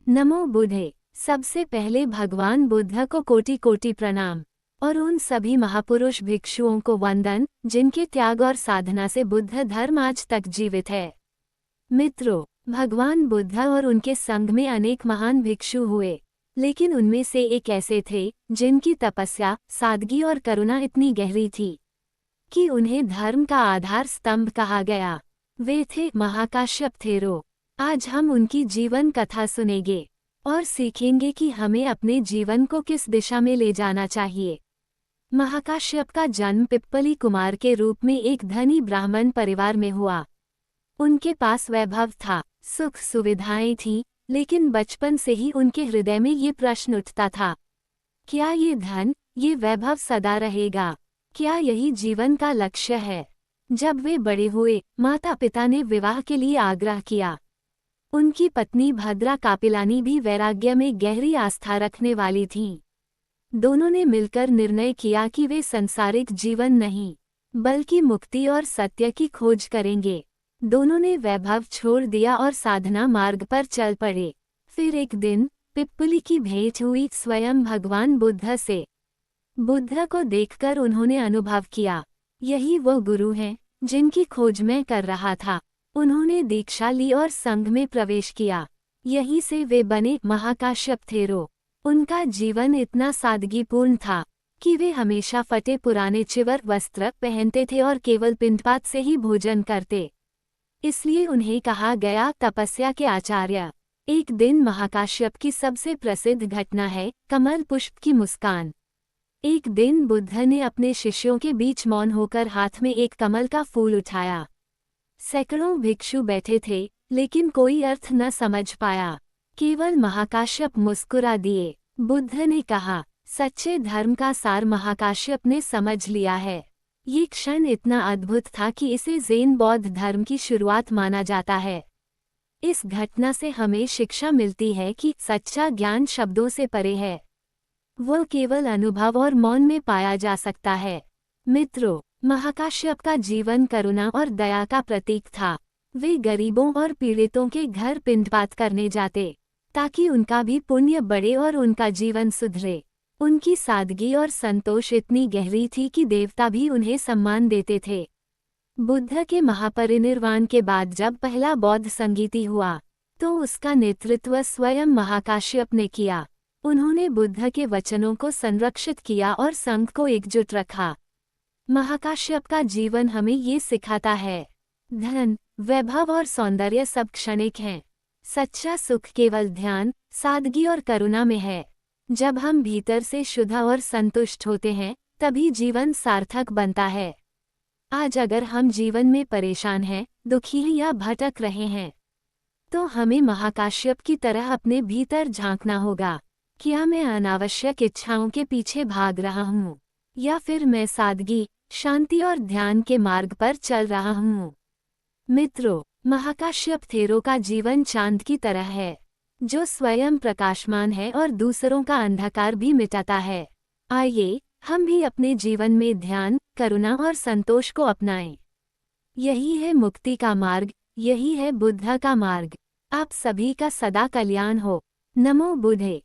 नमो बुद्धे। सबसे पहले भगवान बुद्ध को कोटि कोटि प्रणाम और उन सभी महापुरुष भिक्षुओं को वंदन जिनके त्याग और साधना से बुद्ध धर्म आज तक जीवित है। मित्रों, भगवान बुद्ध और उनके संग में अनेक महान भिक्षु हुए, लेकिन उनमें से एक ऐसे थे जिनकी तपस्या, सादगी और करुणा इतनी गहरी थी कि उन्हें धर्म का आधार स्तंभ कहा गया। वे थे महाकाश्यप थेरो। आज हम उनकी जीवन कथा सुनेंगे और सीखेंगे कि हमें अपने जीवन को किस दिशा में ले जाना चाहिए। महाकाश्यप का जन्म पिप्पली कुमार के रूप में एक धनी ब्राह्मण परिवार में हुआ। उनके पास वैभव था, सुख सुविधाएं थीं, लेकिन बचपन से ही उनके हृदय में ये प्रश्न उठता था, क्या ये धन, ये वैभव सदा रहेगा? क्या यही जीवन का लक्ष्य है? जब वे बड़े हुए, माता पिता ने विवाह के लिए आग्रह किया। उनकी पत्नी भद्रा कापिलानी भी वैराग्य में गहरी आस्था रखने वाली थीं। दोनों ने मिलकर निर्णय किया कि वे संसारिक जीवन नहीं, बल्कि मुक्ति और सत्य की खोज करेंगे। दोनों ने वैभव छोड़ दिया और साधना मार्ग पर चल पड़े। फिर एक दिन पिप्पली की भेंट हुई स्वयं भगवान बुद्ध से। बुद्ध को देखकर उन्होंने अनुभव किया, यही वो गुरु हैं जिनकी खोज मैं कर रहा था। उन्होंने दीक्षा ली और संघ में प्रवेश किया। यहीं से वे बने महाकाश्यप थेरो। उनका जीवन इतना सादगीपूर्ण था कि वे हमेशा फटे पुराने चिवर वस्त्र पहनते थे और केवल पिंडपात से ही भोजन करते। इसलिए उन्हें कहा गया तपस्या के आचार्य। एक दिन महाकाश्यप की सबसे प्रसिद्ध घटना है कमल पुष्प की मुस्कान। एक दिन बुद्ध ने अपने शिष्यों के बीच मौन होकर हाथ में एक कमल का फूल उठाया। सैकड़ों भिक्षु बैठे थे, लेकिन कोई अर्थ न समझ पाया। केवल महाकाश्यप मुस्कुरा दिए। बुद्ध ने कहा, सच्चे धर्म का सार महाकाश्यप ने समझ लिया है। ये क्षण इतना अद्भुत था कि इसे ज़ेन बौद्ध धर्म की शुरुआत माना जाता है। इस घटना से हमें शिक्षा मिलती है कि सच्चा ज्ञान शब्दों से परे है, वो केवल अनुभव और मौन में पाया जा सकता है। मित्रों, महाकाश्यप का जीवन करुणा और दया का प्रतीक था। वे गरीबों और पीड़ितों के घर पिंडपात करने जाते, ताकि उनका भी पुण्य बढ़े और उनका जीवन सुधरे। उनकी सादगी और संतोष इतनी गहरी थी कि देवता भी उन्हें सम्मान देते थे। बुद्ध के महापरिनिर्वाण के बाद जब पहला बौद्ध संगीति हुआ, तो उसका नेतृत्व स्वयं महाकाश्यप ने किया। उन्होंने बुद्ध के वचनों को संरक्षित किया और संघ को एकजुट रखा। महाकाश्यप का जीवन हमें ये सिखाता है, धन, वैभव और सौंदर्य सब क्षणिक हैं। सच्चा सुख केवल ध्यान, सादगी और करुणा में है। जब हम भीतर से शुद्ध और संतुष्ट होते हैं, तभी जीवन सार्थक बनता है। आज अगर हम जीवन में परेशान हैं, दुखी हैं या भटक रहे हैं, तो हमें महाकाश्यप की तरह अपने भीतर झांकना होगा। क्या मैं अनावश्यक इच्छाओं के पीछे भाग रहा हूँ, या फिर मैं सादगी, शांति और ध्यान के मार्ग पर चल रहा हूँ? मित्रों, महाकाश्यप थेरो का जीवन चांद की तरह है, जो स्वयं प्रकाशमान है और दूसरों का अंधकार भी मिटाता है। आइए हम भी अपने जीवन में ध्यान, करुणा और संतोष को अपनाएं। यही है मुक्ति का मार्ग, यही है बुद्ध का मार्ग। आप सभी का सदा कल्याण हो। नमो बुद्धे।